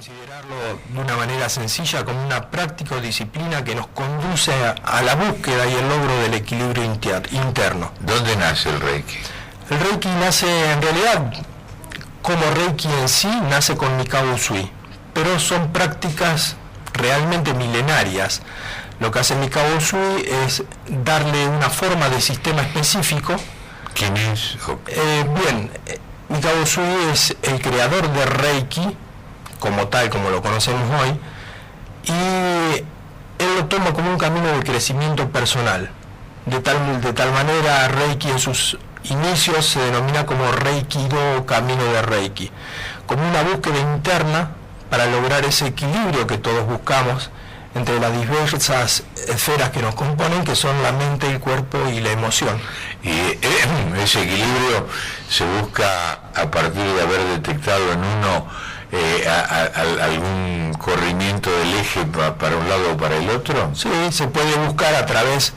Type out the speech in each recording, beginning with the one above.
considerarlo de una manera sencilla como una práctica o disciplina que nos conduce a la búsqueda y el logro del equilibrio interno. ¿Dónde nace el Reiki? El Reiki nace, en realidad, como Reiki en sí, nace con Mikao Usui, pero son prácticas realmente milenarias. Lo que hace Mikao Usui es darle una forma de sistema específico. ¿Quién es? Mikao Usui es el creador de Reiki, como tal, como lo conocemos hoy, y él lo toma como un camino de crecimiento personal. De tal manera, Reiki en sus inicios se denomina como Reikido, camino de Reiki, como una búsqueda interna para lograr ese equilibrio que todos buscamos entre las diversas esferas que nos componen, que son la mente, el cuerpo y la emoción. Y ese equilibrio se busca a partir de haber detectado en uno algún corrimiento del eje para un lado o para el otro. Sí, se puede buscar a través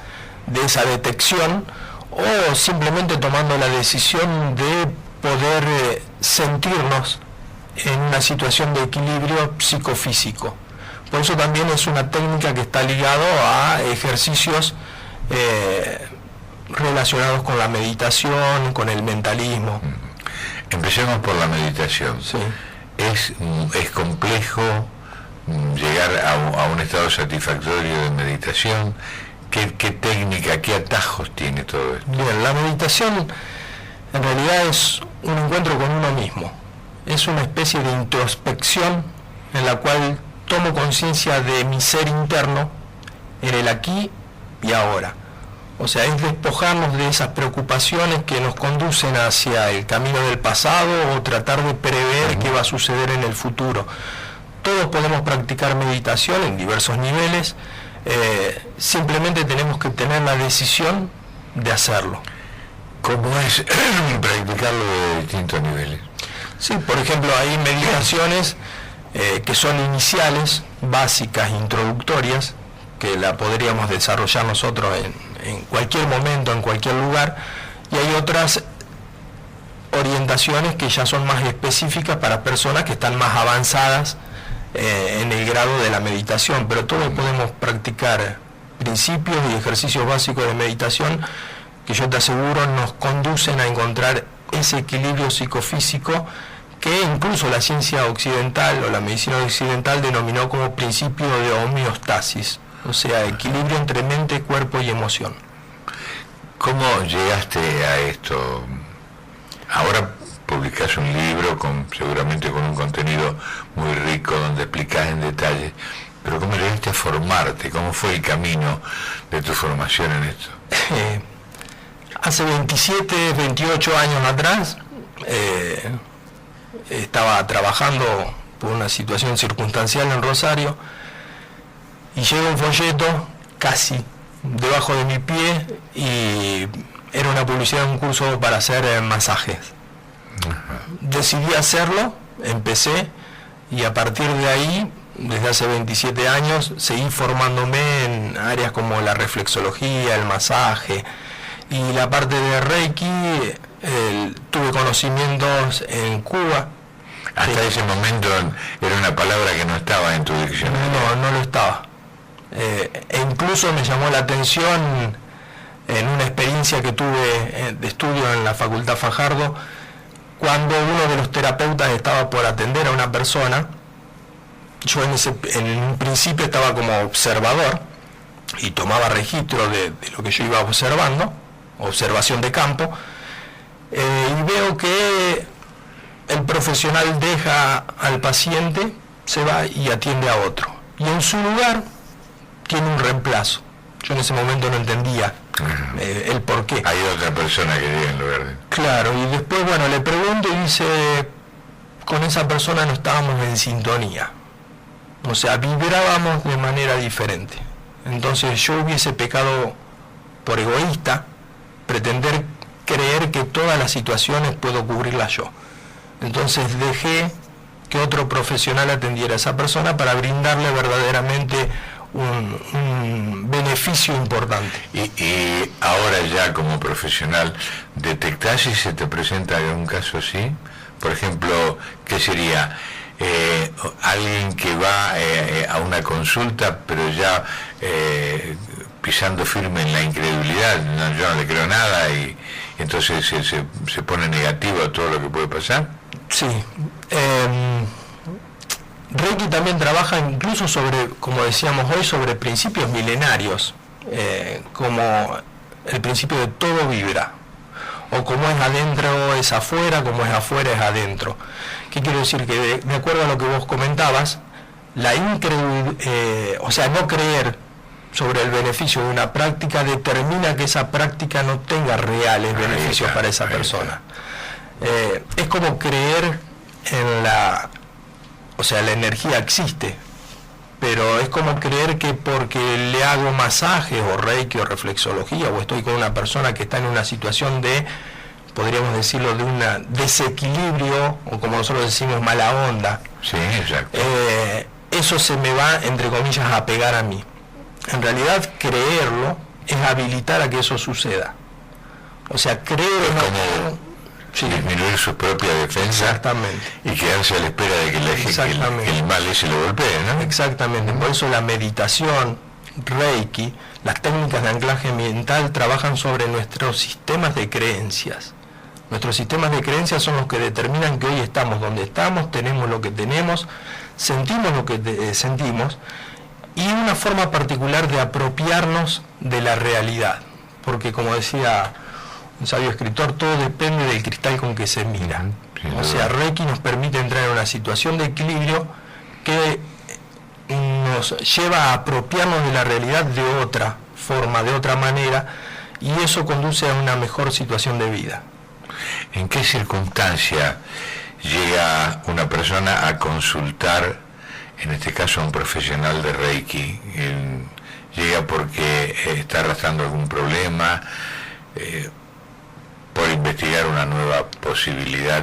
de esa detección o simplemente tomando la decisión de poder sentirnos en una situación de equilibrio psicofísico. Por eso también es una técnica que está ligado a ejercicios relacionados con la meditación, con el mentalismo. Empecemos por la meditación. Sí. Es complejo llegar a un estado satisfactorio de meditación. ¿Qué técnica, qué atajos tiene todo esto? Bien, la meditación en realidad es un encuentro con uno mismo. Es una especie de introspección en la cual tomo conciencia de mi ser interno en el aquí y ahora. O sea, es despojarnos de esas preocupaciones que nos conducen hacia el camino del pasado o tratar de prever qué va a suceder en el futuro. Todos podemos practicar meditación en diversos niveles, simplemente tenemos que tener la decisión de hacerlo. ¿Cómo es practicarlo de distintos niveles? Sí, por ejemplo, hay meditaciones que son iniciales, básicas, introductorias, que la podríamos desarrollar nosotros en cualquier momento, en cualquier lugar, y hay otras orientaciones que ya son más específicas para personas que están más avanzadas en el grado de la meditación, pero todos podemos practicar principios y ejercicios básicos de meditación que yo te aseguro nos conducen a encontrar ese equilibrio psicofísico que incluso la ciencia occidental o la medicina occidental denominó como principio de homeostasis, o sea, equilibrio entre mente, cuerpo y emoción. ¿Cómo llegaste a esto? Ahora publicás un libro seguramente con un contenido muy rico donde explicás en detalle, pero ¿cómo llegaste a formarte? ¿Cómo fue el camino de tu formación en esto? Hace 27, 28 años atrás estaba trabajando por una situación circunstancial en Rosario y llega un folleto casi debajo de mi pie y era una publicidad de un curso para hacer masajes. Decidí hacerlo, empecé y a partir de ahí, desde hace 27 años, seguí formándome en áreas como la reflexología, el masaje y la parte de Reiki. Tuve conocimientos en Cuba. Hasta ese momento era una palabra que no estaba en tu diccionario. No lo estaba. E incluso me llamó la atención en una experiencia que tuve de estudio en la Facultad Fajardo, cuando uno de los terapeutas estaba por atender a una persona. Yo en un principio estaba como observador y tomaba registro de lo que yo iba observando, observación de campo, y veo que el profesional deja al paciente, se va y atiende a otro, y en su lugar tiene un reemplazo. Yo en ese momento no entendía el por qué. Hay otra persona que llega en lugar de... Claro, y después, le pregunto y dice, con esa persona no estábamos en sintonía. O sea, vibrábamos de manera diferente. Entonces yo hubiese pecado por egoísta, pretender creer que todas las situaciones puedo cubrirlas yo. Entonces dejé que otro profesional atendiera a esa persona para brindarle verdaderamente un beneficio importante. Y ahora ya como profesional, ¿detectás si se te presenta algún caso así? Por ejemplo, ¿qué sería? alguien que va a una consulta, pero ya pisando firme en la incredulidad, no, yo no le creo nada, y entonces se pone negativo a todo lo que puede pasar. Sí. Reiki también trabaja incluso sobre, como decíamos hoy, sobre principios milenarios, como el principio de todo vibra, o como es adentro es afuera, como es afuera es adentro. ¿Qué quiero decir? Que de acuerdo a lo que vos comentabas, la incredulidad, o sea, no creer sobre el beneficio de una práctica determina que esa práctica no tenga reales beneficios para esa persona. Es como creer en la... O sea, la energía existe, pero es como creer que porque le hago masajes o reiki o reflexología, o estoy con una persona que está en una situación de, podríamos decirlo, de un desequilibrio, o como nosotros decimos, mala onda. Sí, exacto. Eso se me va, entre comillas, a pegar a mí. En realidad, creerlo es habilitar a que eso suceda. O sea, creer en algo... Sí. Disminuir su propia defensa. Exactamente. Y quedarse a la espera de que el mal ese lo golpee, ¿no? Exactamente. Por eso la meditación, Reiki, las técnicas de anclaje mental trabajan sobre nuestros sistemas de creencias. Nuestros sistemas de creencias son los que determinan que hoy estamos donde estamos, tenemos lo que tenemos, sentimos lo que sentimos, y una forma particular de apropiarnos de la realidad. Porque, como decía un sabio escritor, todo depende del cristal con que se mira. O sea, Reiki nos permite entrar en una situación de equilibrio que nos lleva a apropiarnos de la realidad de otra forma, de otra manera, y eso conduce a una mejor situación de vida. ¿En qué circunstancia llega una persona a consultar, en este caso a un profesional de Reiki? ¿Llega porque está arrastrando algún problema? Por investigar una nueva posibilidad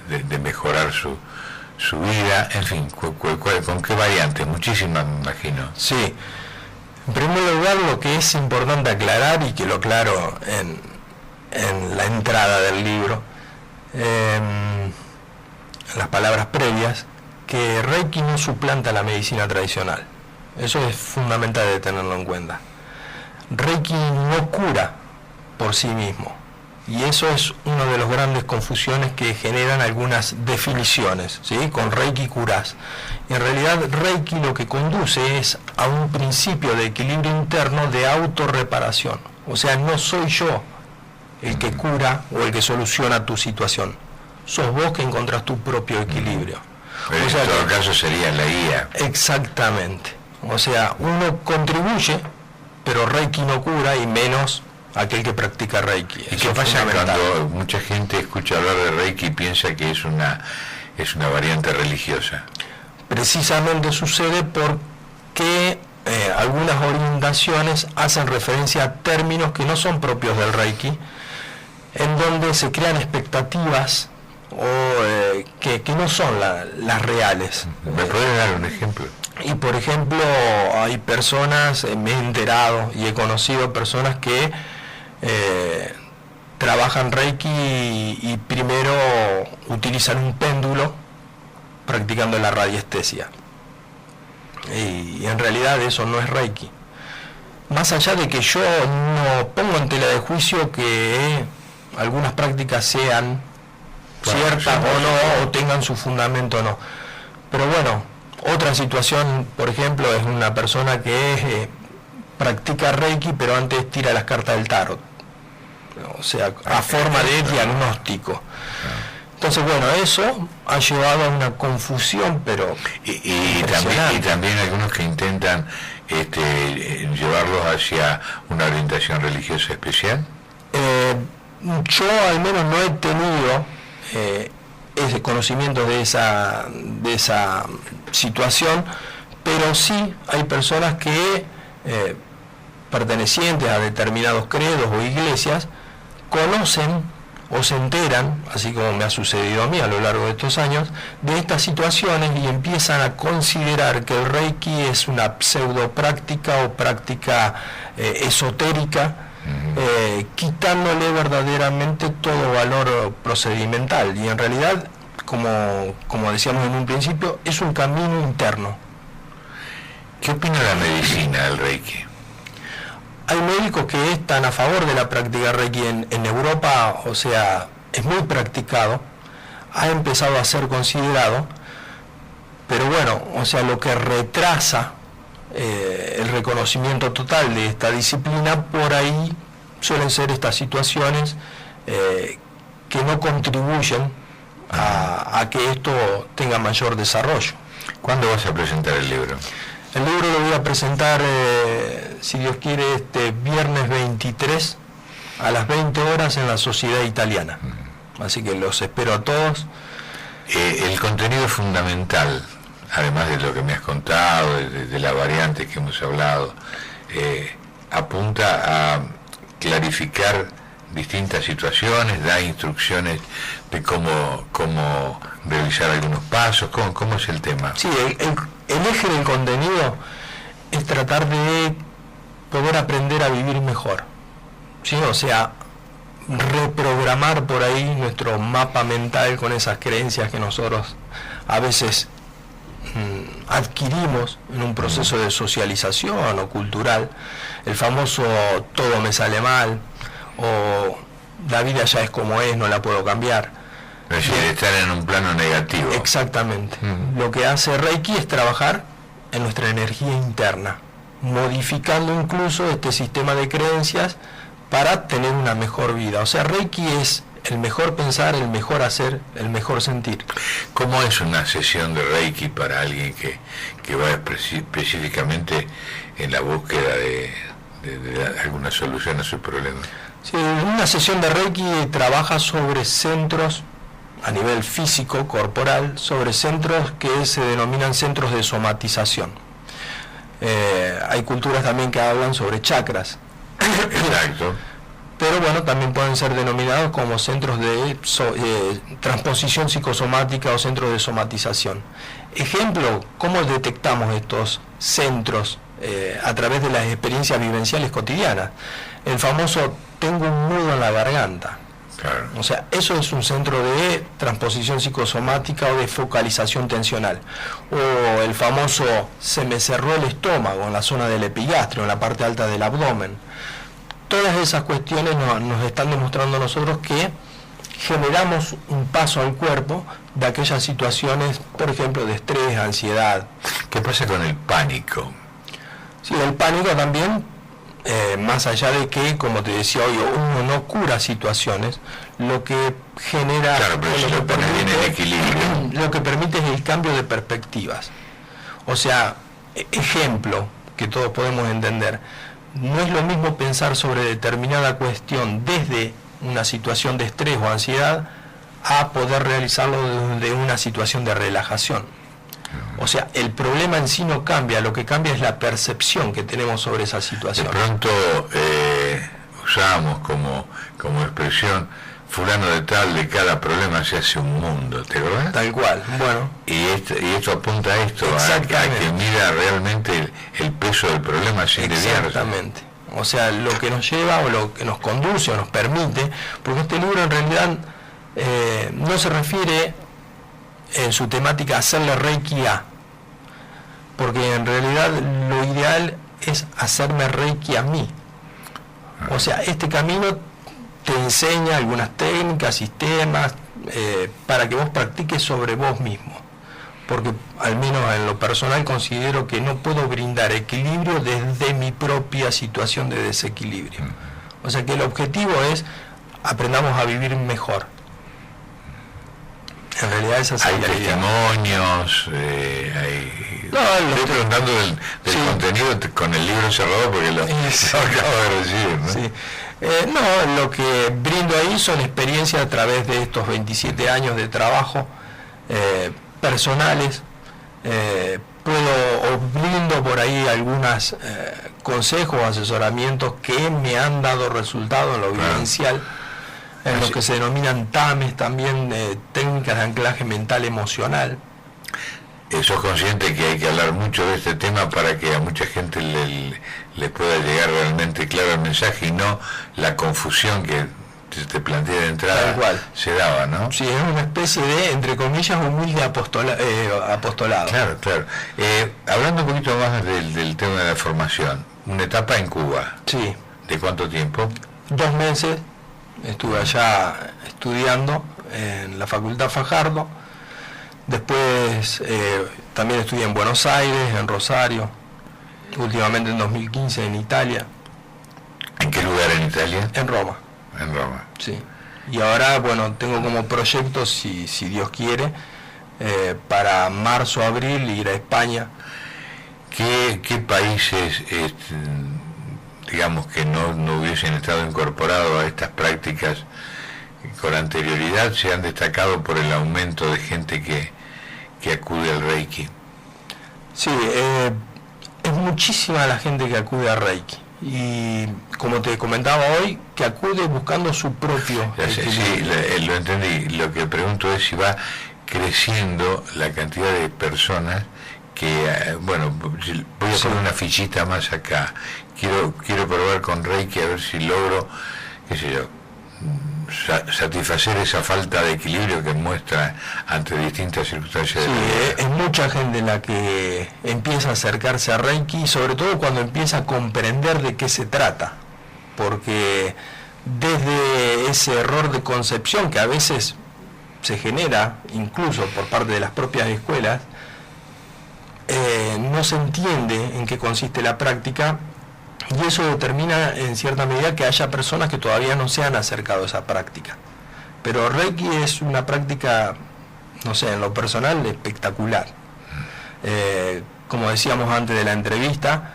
de mejorar su vida, en fin, ¿con qué variantes? Muchísimas, me imagino. Sí, en primer lugar, lo que es importante aclarar, y que lo aclaro en la entrada del libro, en las palabras previas, que Reiki no suplanta la medicina tradicional. Eso es fundamental de tenerlo en cuenta. Reiki no cura por sí mismo. Y eso es una de las grandes confusiones que generan algunas definiciones, ¿sí? Con Reiki curás. Y en realidad Reiki lo que conduce es a un principio de equilibrio interno de autorreparación. O sea, no soy yo el que cura o el que soluciona tu situación. Sos vos que encontrás tu propio equilibrio. Pero o sea, en todo caso sería la guía. Exactamente. O sea, uno contribuye, pero Reiki no cura, y menos aquel que practica Reiki. ¿Y qué pasa cuando mucha gente escucha hablar de Reiki y piensa que es una variante religiosa? Precisamente sucede porque algunas orientaciones hacen referencia a términos que no son propios del Reiki, en donde se crean expectativas o que no son las reales. ¿Me puede dar un ejemplo? Y por ejemplo, hay personas, me he enterado y he conocido personas que trabajan Reiki y primero utilizan un péndulo practicando la radiestesia. Y en realidad eso no es Reiki. Más allá de que yo no pongo en tela de juicio que algunas prácticas sean ciertas o no, o tengan su fundamento o no. Pero bueno, otra situación, por ejemplo, es una persona que practica Reiki, pero antes tira las cartas del tarot. O sea, a forma de diagnóstico. Entonces, bueno, eso ha llevado a una confusión, pero... Y también algunos que intentan llevarlos hacia una orientación religiosa especial. Yo al menos no he tenido ese conocimiento de esa situación, pero sí hay personas que pertenecientes a determinados credos o iglesias conocen o se enteran, así como me ha sucedido a mí a lo largo de estos años, de estas situaciones, y empiezan a considerar que el Reiki es una pseudo práctica o práctica esotérica, quitándole verdaderamente todo valor procedimental. Y en realidad, como decíamos en un principio, es un camino interno. ¿Qué opina la medicina del Reiki? Hay médicos que están a favor de la práctica Reiki en Europa, o sea, es muy practicado, ha empezado a ser considerado, pero bueno, o sea, lo que retrasa el reconocimiento total de esta disciplina, por ahí suelen ser estas situaciones que no contribuyen a que esto tenga mayor desarrollo. ¿Cuándo vas a presentar el libro? El libro lo voy a presentar, si Dios quiere, este viernes 23 a las 20 horas en la Sociedad Italiana. Así que los espero a todos. El contenido fundamental, además de lo que me has contado, de las variantes que hemos hablado, apunta a clarificar distintas situaciones, da instrucciones de cómo realizar algunos pasos. ¿Cómo es el tema? Sí, el eje del contenido es tratar de poder aprender a vivir mejor, ¿sí? O sea, reprogramar por ahí nuestro mapa mental con esas creencias que nosotros a veces adquirimos en un proceso de socialización o cultural, el famoso todo me sale mal, o la vida ya es como es, no la puedo cambiar. Es decir, estar en un plano negativo. Exactamente. Lo que hace Reiki es trabajar en nuestra energía interna, modificando incluso este sistema de creencias para tener una mejor vida. O sea, Reiki es el mejor pensar, el mejor hacer, el mejor sentir. ¿Cómo es una sesión de Reiki para alguien que va específicamente en la búsqueda de alguna solución a su problema? Sí, una sesión de Reiki trabaja sobre centros a nivel físico, corporal, sobre centros que se denominan centros de somatización. Hay culturas también que hablan sobre chakras. Exacto. Pero bueno, también pueden ser denominados como centros de transposición psicosomática o centros de somatización. Ejemplo, ¿cómo detectamos estos centros? A través de las experiencias vivenciales cotidianas. El famoso tengo un nudo en la garganta. Claro. O sea, eso es un centro de transposición psicosomática o de focalización tensional. O el famoso se me cerró el estómago en la zona del epigastrio, en la parte alta del abdomen. Todas esas cuestiones nos están demostrando a nosotros que generamos un paso al cuerpo de aquellas situaciones, por ejemplo, de estrés, ansiedad. ¿Qué pasa con el pánico? Sí, el pánico también, más allá de que, como te decía hoy, uno no cura situaciones, lo que genera, claro, pero si lo pone bien en equilibrio, lo que permite es el cambio de perspectivas. O sea, ejemplo que todos podemos entender, no es lo mismo pensar sobre determinada cuestión desde una situación de estrés o ansiedad a poder realizarlo desde una situación de relajación. O sea, el problema en sí no cambia, lo que cambia es la percepción que tenemos sobre esa situación. De pronto usamos como expresión, fulano de tal, de cada problema se hace un mundo, ¿te acuerdas? Tal cual, bueno. Y esto apunta a esto, a que mida realmente el peso del sin desviarse. Exactamente. O sea, lo que nos lleva o lo que nos conduce o nos permite, porque este libro en realidad no se refiere en su temática a hacerle Reiki a, porque en realidad lo ideal es hacerme Reiki a mí. O sea, este camino te enseña algunas técnicas, sistemas, para que vos practiques sobre vos mismo. Porque al menos en lo personal considero que no puedo brindar equilibrio desde mi propia situación de desequilibrio. O sea que el objetivo es aprendamos a vivir mejor. En realidad esa hay sería la idea. Testimonios, estoy preguntando del sí. contenido con el libro cerrado porque lo acabo de recibir, ¿no? Sí. No, lo que brindo ahí son experiencias a través de estos 27 años de trabajo personales. Brindo por ahí algunos consejos, asesoramientos que me han dado resultado en lo vivencial. En lo que se denominan TAMES, también técnicas de anclaje mental emocional. ¿Sos consciente que hay que hablar mucho de este tema para que a mucha gente le pueda llegar realmente claro el mensaje y no la confusión que te planteé de entrada, se daba, ¿no? Sí, es una especie de, entre comillas, humilde apostolado. Claro, claro. Hablando un poquito más del tema de la formación, una etapa en Cuba. Sí. ¿De cuánto tiempo? 2 meses estuve allá estudiando en la Facultad Fajardo. Después también estudié en Buenos Aires, en Rosario, últimamente en 2015 en Italia. ¿En qué lugar en Italia? En Roma. En Roma. Sí. Y ahora, bueno, tengo como proyecto, si Dios quiere, para marzo, abril, ir a España. ¿Qué países, digamos, que no hubiesen estado incorporados a estas prácticas con anterioridad se han destacado por el aumento de gente que acude al Reiki? Sí, es muchísima la gente que acude al Reiki. Y como te comentaba hoy, que acude buscando su propio equilibrio. Sí, lo entendí. Lo que pregunto es si va creciendo la cantidad de personas que, bueno, voy a poner una fichita más acá. Quiero probar con Reiki a ver si logro, qué sé yo, satisfacer esa falta de equilibrio que muestra ante distintas circunstancias. Sí, es mucha gente la que empieza a acercarse a Reiki, sobre todo cuando empieza a comprender de qué se trata, porque desde ese error de concepción que a veces se genera, incluso por parte de las propias escuelas, no se entiende en qué consiste la práctica. Y eso determina en cierta medida que haya personas que todavía no se han acercado a esa práctica. Pero Reiki es una práctica, no sé, en lo personal, espectacular. Como decíamos antes de la entrevista,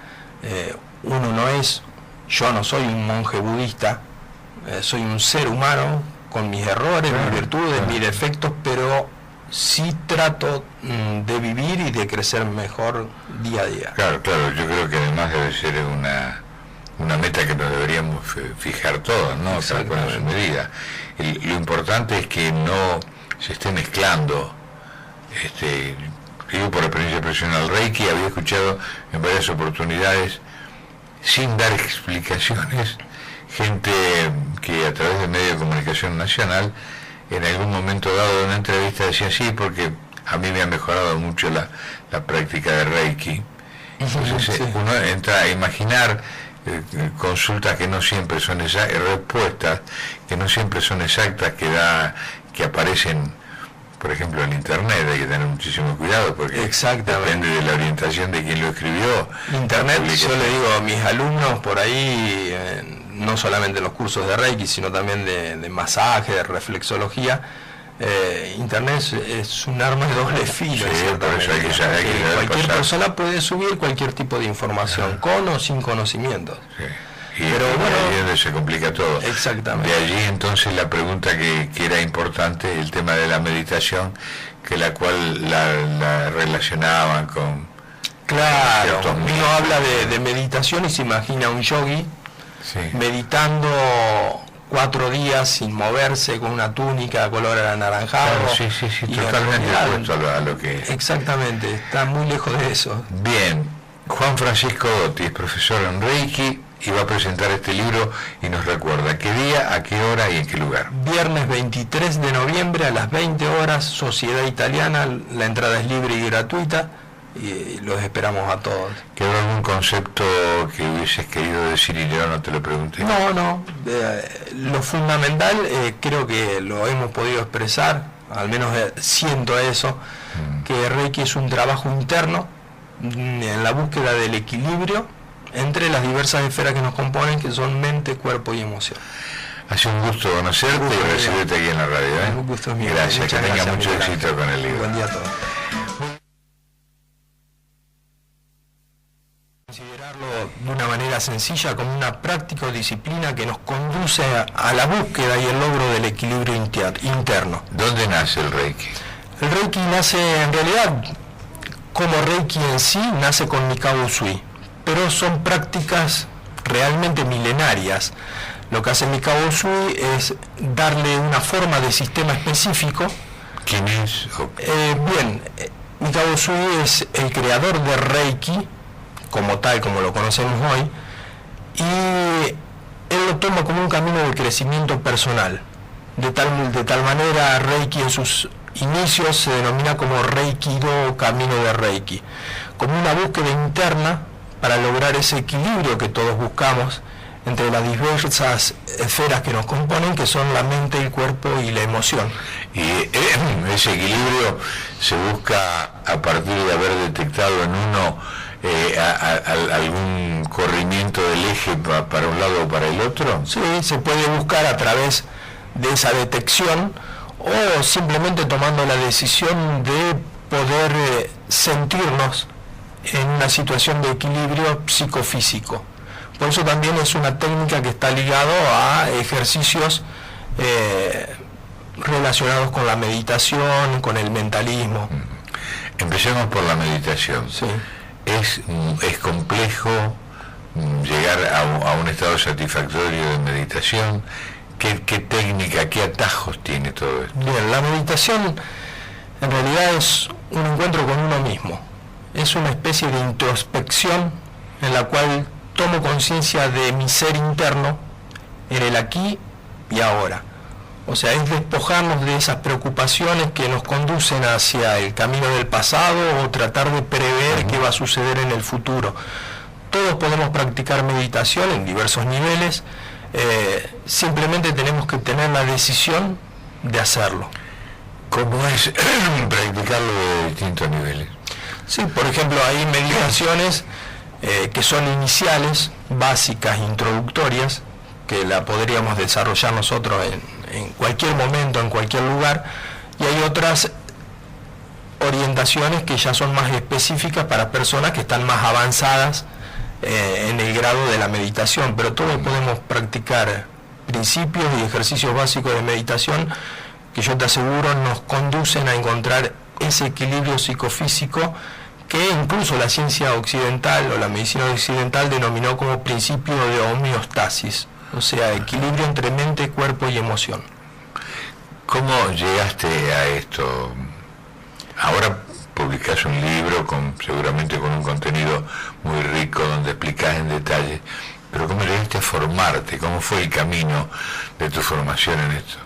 yo no soy un monje budista, soy un ser humano con mis errores, mis virtudes, mis defectos, pero sí trato de vivir y de crecer mejor día a día. Claro, yo creo que además debe ser una meta que nos deberíamos fijar todos, ¿no? Para poner su medida. Lo importante es que no se esté mezclando, digo por experiencia personal, Reiki había escuchado en varias oportunidades, sin dar explicaciones, gente que a través de medios de comunicación nacional en algún momento dado de una entrevista decía sí, porque a mí me ha mejorado mucho la práctica de Reiki. Entonces sí, uno entra a imaginar consultas que no siempre son respuestas que no siempre son exactas, que aparecen, por ejemplo, en internet. Hay que tener muchísimo cuidado porque depende de la orientación de quien lo escribió. Internet, yo le digo a mis alumnos por ahí, no solamente en los cursos de Reiki, sino también de masaje, de reflexología, Internet es un arma de doble filo. Sí, por eso hay que saber cualquier persona puede subir cualquier tipo de información, con o sin conocimientos. Sí. Pero bueno, ahí es donde se complica todo. Exactamente. De allí entonces la pregunta que era importante, el tema de la meditación, que la cual la relacionaban con... Claro, uno habla de meditación y se imagina un yogi meditando 4 días sin moverse, con una túnica color anaranjado. Claro, sí, totalmente opuesto a lo que... Exactamente, está muy lejos de eso. Bien, Juan Francisco Dotti es profesor en Reiki y va a presentar este libro y nos recuerda qué día, a qué hora y en qué lugar. Viernes 23 de noviembre a las 20 horas, Sociedad Italiana, la entrada es libre y gratuita. Y los esperamos a todos. ¿Quedó algún concepto que hubieses querido decir y yo no te lo pregunté? No, lo fundamental creo que lo hemos podido expresar, al menos siento eso, que Reiki es un trabajo interno en la búsqueda del equilibrio entre las diversas esferas que nos componen, que son mente, cuerpo y emoción. Ha sido un gusto conocerte y recibirte aquí en la radio. Un gusto mío. Gracias, que tenga mucho éxito con el libro. Buen día a todos. Considerarlo de una manera sencilla como una práctica o disciplina que nos conduce a la búsqueda y el logro del equilibrio interno. ¿Dónde nace el Reiki? El Reiki nace, en realidad, como Reiki en sí, nace con Mikao Usui, pero son prácticas realmente milenarias. Lo que hace Mikao Usui es darle una forma de sistema específico. ¿Quién es? Mikao Usui es el creador de Reiki, como tal, como lo conocemos hoy, y él lo toma como un camino de crecimiento personal. De tal manera, Reiki en sus inicios se denomina como Reiki-Do, camino de Reiki, como una búsqueda interna para lograr ese equilibrio que todos buscamos entre las diversas esferas que nos componen, que son la mente, el cuerpo y la emoción. Y ese equilibrio se busca a partir de haber detectado en uno algún corrimiento del eje para un lado o para el otro. Sí, se puede buscar a través de esa detección o simplemente tomando la decisión de poder sentirnos en una situación de equilibrio psicofísico. Por eso también es una técnica que está ligado a ejercicios relacionados con la meditación, con el mentalismo. Empecemos por la meditación. Sí. Es complejo llegar a un estado satisfactorio de meditación. ¿Qué técnica, qué atajos tiene todo esto? Bien, la meditación en realidad es un encuentro con uno mismo. Es una especie de introspección en la cual tomo conciencia de mi ser interno en el aquí y ahora. O sea, es despojarnos de esas preocupaciones que nos conducen hacia el camino del pasado o tratar de prever qué va a suceder en el futuro. Todos podemos practicar meditación en diversos niveles, simplemente tenemos que tener la decisión de hacerlo. ¿Cómo es practicarlo de distintos niveles? Sí, por ejemplo, hay meditaciones que son iniciales, básicas, introductorias, que la podríamos desarrollar nosotros en cualquier momento, en cualquier lugar, y hay otras orientaciones que ya son más específicas para personas que están más avanzadas en el grado de la meditación, pero todos podemos practicar principios y ejercicios básicos de meditación que yo te aseguro nos conducen a encontrar ese equilibrio psicofísico que incluso la ciencia occidental o la medicina occidental denominó como principio de homeostasis, o sea, equilibrio entre mente, cuerpo y emoción. ¿Cómo llegaste a esto? Ahora publicás un libro seguramente con un contenido muy rico donde explicás en detalle, pero ¿cómo llegaste a formarte? ¿Cómo fue el camino de tu formación en esto?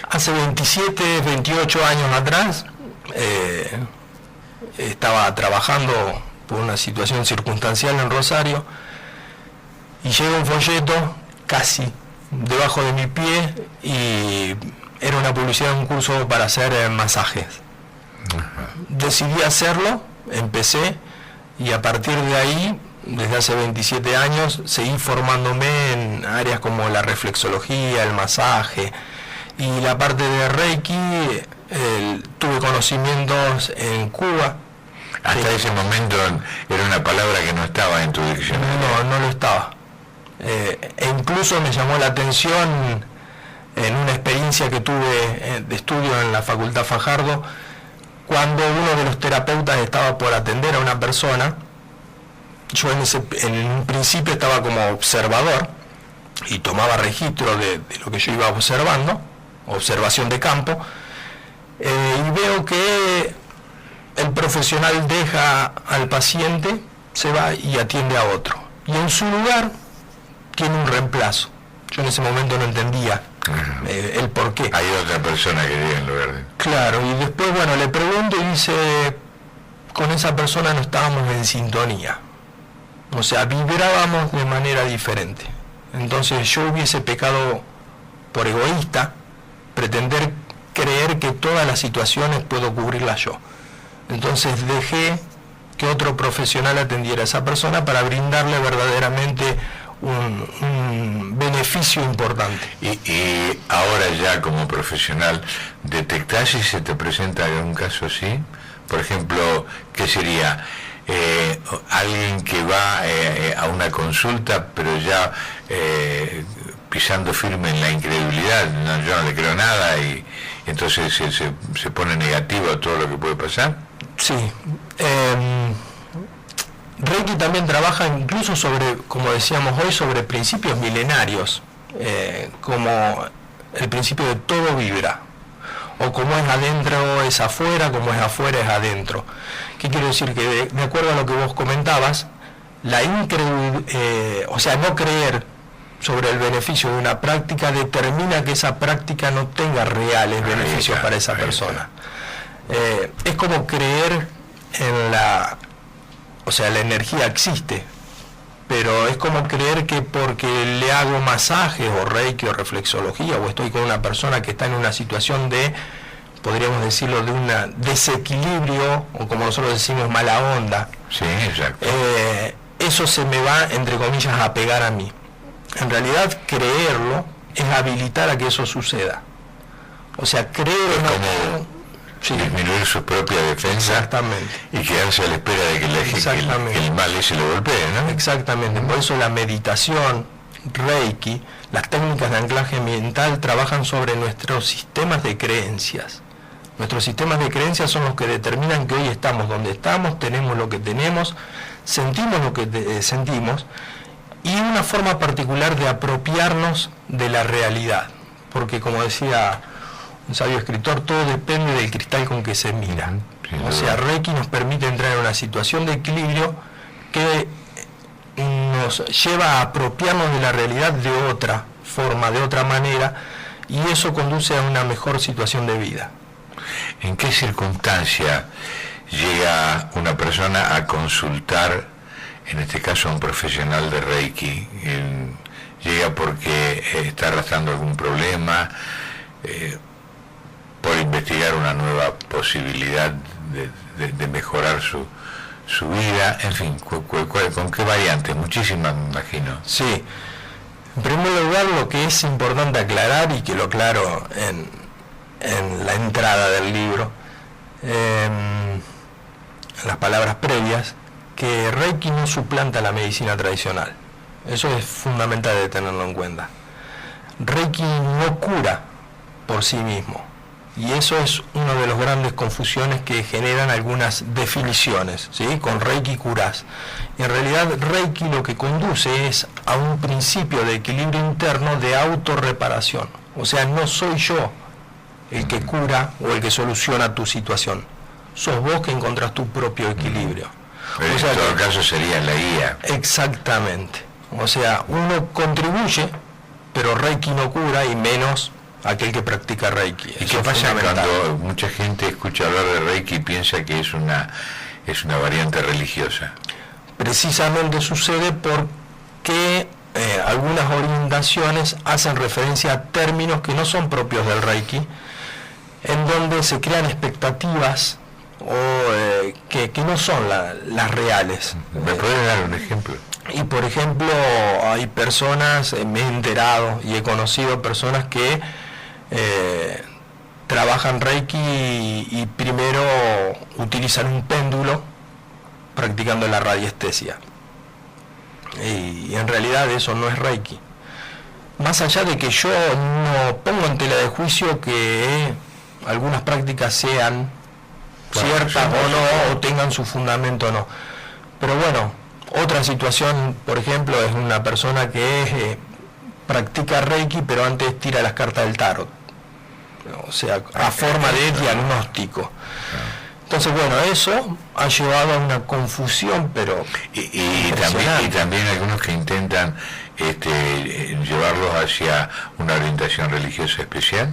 Hace 27, 28 años atrás estaba trabajando por una situación circunstancial en Rosario y llega un folleto casi debajo de mi pie y era una publicidad de un curso para hacer masajes. Decidí hacerlo, empecé y a partir de ahí, desde hace 27 años, seguí formándome en áreas como la reflexología, el masaje y la parte de Reiki. Tuve conocimientos en Cuba. Hasta ese momento era una palabra que no estaba en tu diccionario. No lo estaba. E incluso me llamó la atención en una experiencia que tuve de estudio en la Facultad Fajardo, cuando uno de los terapeutas estaba por atender a una persona. Yo en un principio estaba como observador y tomaba registro de lo que yo iba observando, observación de campo, y veo que el profesional deja al paciente, se va y atiende a otro, y en su lugar tiene un reemplazo. Yo en ese momento no entendía el por qué. Hay otra persona que llega en lugar de... Claro, y después, bueno, le pregunto y dice, con esa persona no estábamos en sintonía. O sea, vibrábamos de manera diferente. Entonces yo hubiese pecado por egoísta, pretender creer que todas las situaciones puedo cubrirlas yo. Entonces dejé que otro profesional atendiera a esa persona para brindarle verdaderamente un beneficio importante. Y ahora ya como profesional, ¿detectás si se te presenta algún caso así? Por ejemplo, ¿qué sería? Alguien que va a una consulta pero ya pisando firme en la incredulidad, no, yo no le creo nada, y entonces se pone negativo a todo lo que puede pasar. Sí. Reiki también trabaja incluso sobre, como decíamos hoy, sobre principios milenarios, como el principio de todo vibra, o como es adentro es afuera, como es afuera es adentro. ¿Qué quiero decir? Que de acuerdo a lo que vos comentabas, la incredulidad, o sea, no creer sobre el beneficio de una práctica determina que esa práctica no tenga reales beneficios para esa persona. Es como creer en la energía existe, pero es como creer que porque le hago masajes o reiki o reflexología o estoy con una persona que está en una situación de, podríamos decirlo, de un desequilibrio o como nosotros decimos mala onda, sí, exacto. Eso se me va, entre comillas, a pegar a mí. En realidad creerlo es habilitar a que eso suceda. O sea, creer en algo, sí, disminuir su propia defensa. Exactamente. Y quedarse a la espera de que el mal ese lo golpee, ¿no? Exactamente. Por eso la meditación, Reiki, las técnicas de anclaje mental trabajan sobre nuestros sistemas de creencias. Nuestros sistemas de creencias son los que determinan que hoy estamos donde estamos, tenemos lo que tenemos, sentimos lo que sentimos, y una forma particular de apropiarnos de la realidad. Porque como decía un sabio escritor, todo depende del cristal con que se mira. O sea, Reiki nos permite entrar en una situación de equilibrio que nos lleva a apropiarnos de la realidad de otra forma, de otra manera, y eso conduce a una mejor situación de vida. ¿En qué circunstancia llega una persona a consultar, en este caso a un profesional de Reiki? ¿Llega porque está arrastrando algún problema, por investigar una nueva posibilidad de mejorar su vida? En fin, ¿con qué variantes? Muchísimas, me imagino. Sí. En primer lugar, lo que es importante aclarar, y que lo aclaro en la entrada del libro, en las palabras previas, que Reiki no suplanta la medicina tradicional. Eso es fundamental de tenerlo en cuenta. Reiki no cura por sí mismo, y eso es una de las grandes confusiones que generan algunas definiciones, ¿sí? Con Reiki curás. Y en realidad Reiki lo que conduce es a un principio de equilibrio interno de autorreparación. O sea, no soy yo el que cura o el que soluciona tu situación. Sos vos que encontrás tu propio equilibrio. Pero en todo caso sería la guía. Exactamente. O sea, uno contribuye, pero Reiki no cura, y menos aquel que practica Reiki. ¿Y qué pasa cuando mucha gente escucha hablar de Reiki y piensa que es una variante religiosa? Precisamente sucede porque algunas orientaciones hacen referencia a términos que no son propios del Reiki, en donde se crean expectativas que no son las reales. ¿Me puede dar un ejemplo? Y por ejemplo, hay personas, me he enterado y he conocido personas que trabajan Reiki y primero utilizan un péndulo practicando la radiestesia. Y en realidad eso no es Reiki. Más allá de que yo no pongo en tela de juicio que algunas prácticas sean ciertas o no, o tengan su fundamento o no. Pero bueno, otra situación, por ejemplo, es una persona que practica Reiki, pero antes tira las cartas del tarot. O sea, a forma de diagnóstico. Entonces, bueno, eso ha llevado a una confusión, pero y también algunos que intentan llevarlos hacia una orientación religiosa especial.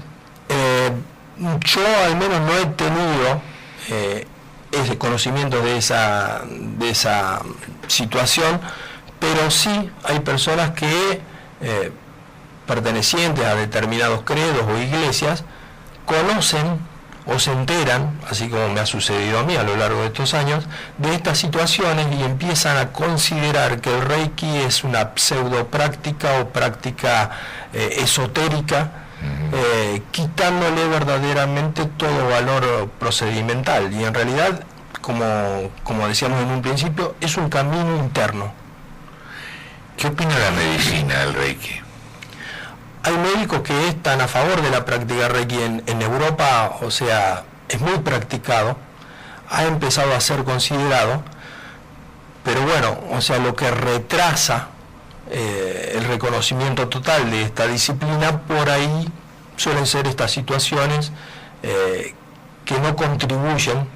Yo al menos no he tenido ese conocimiento de esa situación, pero sí hay personas que pertenecientes a determinados credos o iglesias conocen o se enteran, así como me ha sucedido a mí a lo largo de estos años, de estas situaciones, y empiezan a considerar que el Reiki es una pseudo práctica o práctica esotérica, quitándole verdaderamente todo valor procedimental. Y en realidad, como decíamos en un principio, es un camino interno. ¿Qué opina la medicina del Reiki? Hay médicos que están a favor de la práctica Reiki en Europa, o sea, es muy practicado, ha empezado a ser considerado, pero bueno, o sea, lo que retrasa el reconocimiento total de esta disciplina, por ahí suelen ser estas situaciones que no contribuyen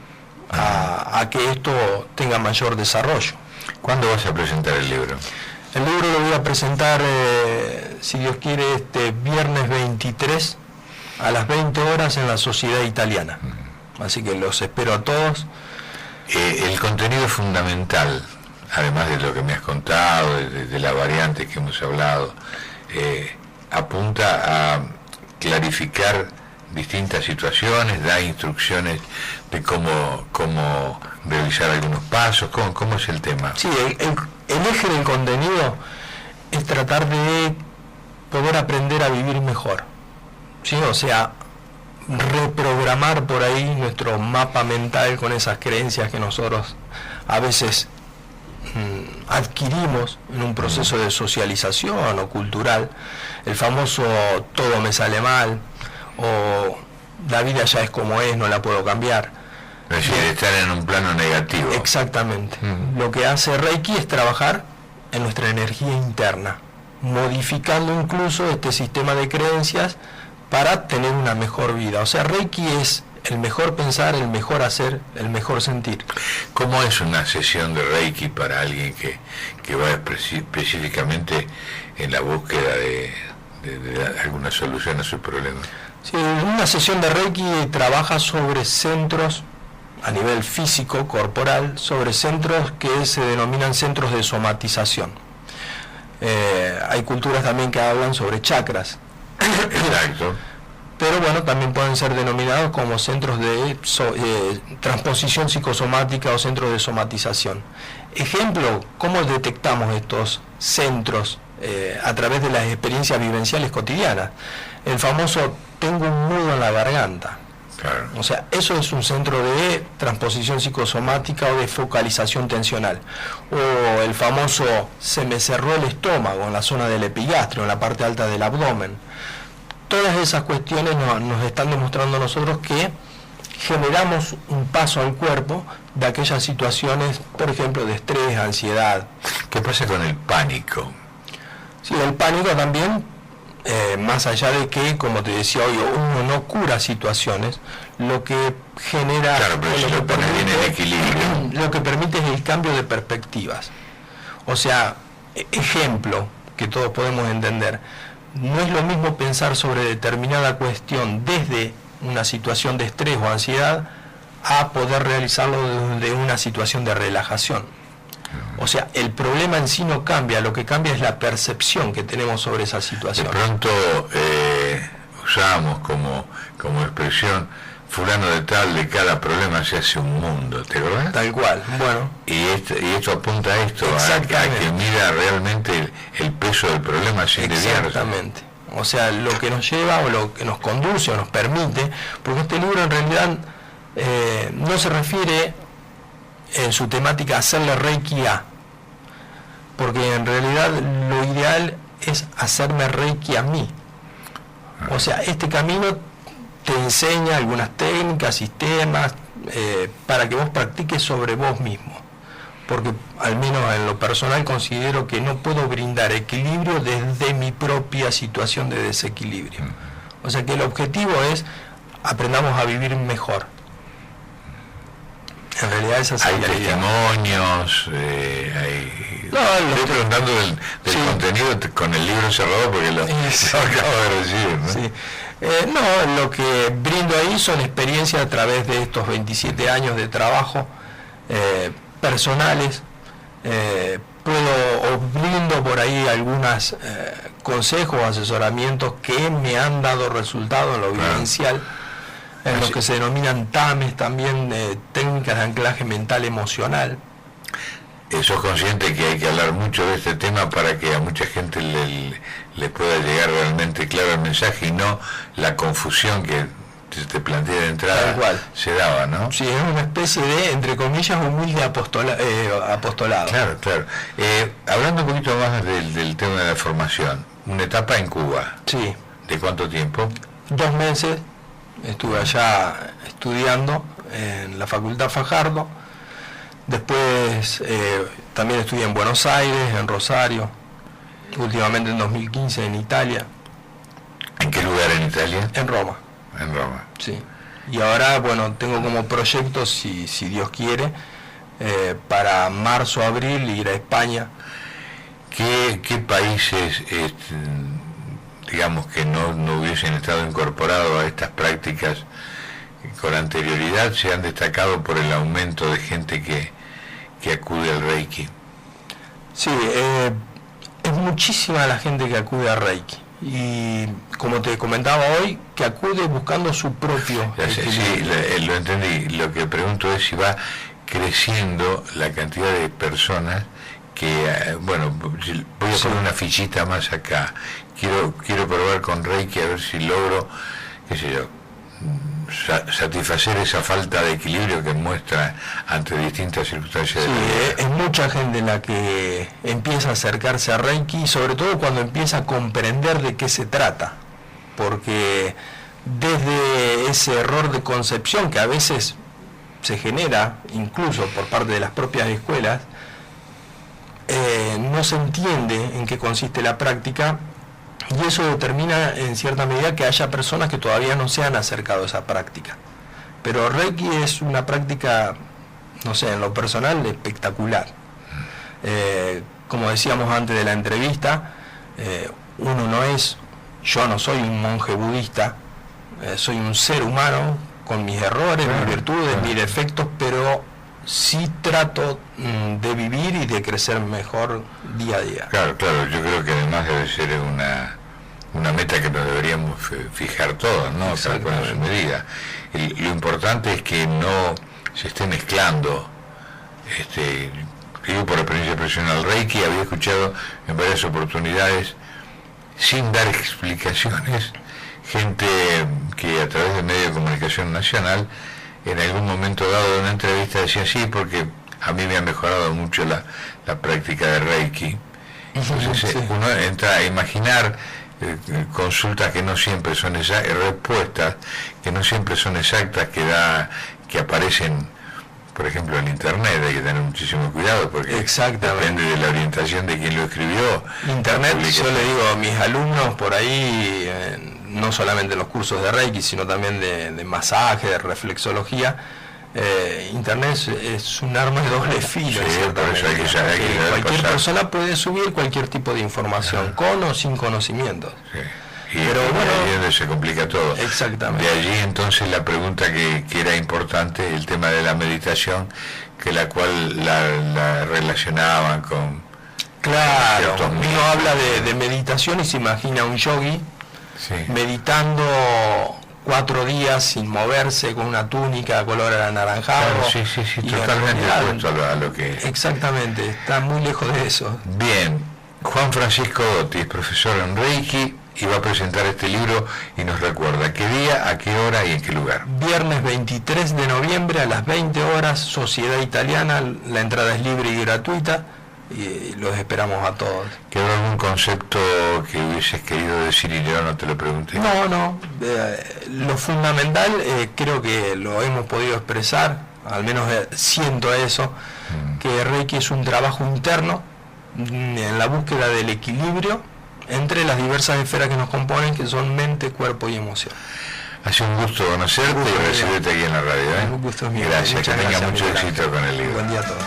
a que esto tenga mayor desarrollo. ¿Cuándo vas a presentar el libro? El libro lo voy a presentar si Dios quiere, este viernes 23 a las 20 horas en la Sociedad Italiana. Así que los espero a todos. El contenido fundamental, además de lo que me has contado, de las variantes que hemos hablado, apunta a clarificar distintas situaciones, da instrucciones de cómo realizar algunos pasos. ¿Cómo es el tema? Sí, el eje del contenido es tratar de poder aprender a vivir mejor, ¿sí? O sea, reprogramar por ahí nuestro mapa mental con esas creencias que nosotros a veces adquirimos en un proceso de socialización o cultural, el famoso todo me sale mal, o la vida ya es como es, no la puedo cambiar. Es decir, estar en un plano negativo. Exactamente. Lo que hace Reiki es trabajar en nuestra energía interna, modificando incluso este sistema de creencias para tener una mejor vida. O sea, Reiki es el mejor pensar, el mejor hacer, el mejor sentir. ¿Cómo es una sesión de Reiki para alguien que va específicamente en la búsqueda de alguna solución a su problema? Sí, una sesión de Reiki trabaja sobre centros a nivel físico, corporal, sobre centros que se denominan centros de somatización. Hay culturas también que hablan sobre chakras. Exacto. Pero bueno, también pueden ser denominados como centros de transposición psicosomática o centros de somatización. Ejemplo, ¿cómo detectamos estos centros a través de las experiencias vivenciales cotidianas? El famoso tengo un nudo en la garganta. Claro. O sea, eso es un centro de transposición psicosomática o de focalización tensional. O el famoso se me cerró el estómago en la zona del epigastrio, en la parte alta del abdomen. Todas esas cuestiones nos están demostrando a nosotros que generamos un paso al cuerpo de aquellas situaciones, por ejemplo, de estrés, ansiedad. ¿Qué pasa con el pánico? Sí, el pánico también, más allá de que, como te decía hoy, uno no cura situaciones, lo que genera... Claro, pero si lo pone bien en equilibrio. Lo que permite es el cambio de perspectivas. O sea, ejemplo que todos podemos entender. No es lo mismo pensar sobre determinada cuestión desde una situación de estrés o ansiedad a poder realizarlo desde una situación de relajación. O sea, el problema en sí no cambia, lo que cambia es la percepción que tenemos sobre esa situación. De pronto usamos como expresión fulano de tal, de cada problema se hace un mundo, ¿te acuerdas? Tal cual, bueno. Y esto apunta a esto, a que mira realmente el peso del problema sin desviarse. Exactamente. O sea, lo que nos lleva o lo que nos conduce o nos permite, porque este libro en realidad no se refiere en su temática a hacerle Reiki a, porque en realidad lo ideal es hacerme Reiki a mí. O sea, este camino te enseña algunas técnicas, sistemas, para que vos practiques sobre vos mismo. Porque al menos en lo personal considero que no puedo brindar equilibrio desde mi propia situación de desequilibrio. O sea que el objetivo es aprendamos a vivir mejor. En realidad esa hay testimonios, estoy preguntando del sí. Contenido con el libro cerrado porque lo acabo de recibir, ¿no? Sí. No, lo que brindo ahí son experiencias a través de estos 27 años de trabajo personales. Brindo por ahí algunos consejos, asesoramientos que me han dado resultado en lo vivencial, en lo que se denominan TAMES, también técnicas de anclaje mental emocional. ¿Sos consciente que hay que hablar mucho de este tema para que a mucha gente le pueda llegar realmente claro el mensaje y no la confusión que te planteé de entrada se daba, ¿no? Sí, es una especie de, entre comillas, humilde apostolado. Claro, claro. Hablando un poquito más del tema de la formación, una etapa en Cuba. Sí. ¿De cuánto tiempo? 2 meses. Estuve allá estudiando en la Facultad Fajardo. Después también estudié en Buenos Aires, en Rosario. Últimamente en 2015 en Italia. ¿En qué lugar en Italia? En Roma. En Roma. Sí. Y ahora, bueno, tengo como proyecto, si Dios quiere, para marzo, abril, ir a España. ¿Qué países digamos, que no hubiesen estado incorporados a estas prácticas con anterioridad, se han destacado por el aumento de gente que acude al Reiki. Sí, es muchísima la gente que acude al Reiki. Y como te comentaba hoy, que acude buscando su propio equilibrio. Sí, lo entendí. Lo que pregunto es si va creciendo la cantidad de personas que, bueno, voy a poner una fichita más acá. Quiero probar con Reiki a ver si logro, qué sé yo, satisfacer esa falta de equilibrio que muestra ante distintas circunstancias. Sí, es mucha gente la que empieza a acercarse a Reiki, sobre todo cuando empieza a comprender de qué se trata, porque desde ese error de concepción que a veces se genera incluso por parte de las propias escuelas, no se entiende en qué consiste la práctica. Y eso determina en cierta medida que haya personas que todavía no se han acercado a esa práctica. Pero Reiki es una práctica, no sé, en lo personal, espectacular. Como decíamos antes de la entrevista, yo no soy un monje budista, soy un ser humano con mis errores, mis virtudes, mis defectos, pero sí trato de vivir y de crecer mejor día a día. Claro, yo creo que además debe ser una meta que nos deberíamos fijar todos, ¿no? Cada cual en su medida. Lo importante es que no se esté mezclando, digo por experiencia personal, Reiki había escuchado en varias oportunidades, sin dar explicaciones, gente que a través de medios de comunicación nacional, en algún momento dado de una entrevista decía, sí, porque a mí me ha mejorado mucho la práctica de Reiki. Entonces uno entra a imaginar consultas que no siempre son respuestas que no siempre son exactas, que aparecen, por ejemplo, en internet. Hay que tener muchísimo cuidado porque depende de la orientación de quien lo escribió. Internet, yo le digo a mis alumnos por ahí, no solamente los cursos de Reiki, sino también de masaje, de reflexología, Internet es un arma de doble filo. Cualquier persona puede subir cualquier tipo de información, con o sin conocimientos. Pero bueno, ahí es donde se complica todo. Exactamente. De allí entonces la pregunta que era importante, el tema de la meditación, que la cual la relacionaban con... Claro, uno habla de meditación y se imagina un yogi meditando 4 días sin moverse, con una túnica color anaranjado. Claro, sí, totalmente opuesto a lo que... Exactamente, está muy lejos de eso. Bien, Juan Francisco Dotti es profesor en Reiki y va a presentar este libro y nos recuerda qué día, a qué hora y en qué lugar. Viernes 23 de noviembre a las 20 horas, Sociedad Italiana, la entrada es libre y gratuita y los esperamos a todos. ¿Quedó algún concepto que hubieses querido decir y yo no te lo pregunté? No, lo fundamental creo que lo hemos podido expresar, al menos siento eso, que Reiki es un trabajo interno en la búsqueda del equilibrio entre las diversas esferas que nos componen, que son mente, cuerpo y emoción. Ha sido un gusto conocerte y recibirte aquí en la radio. Un gusto mío. Gracias, que tenga mucho éxito con el libro. Buen día a todos.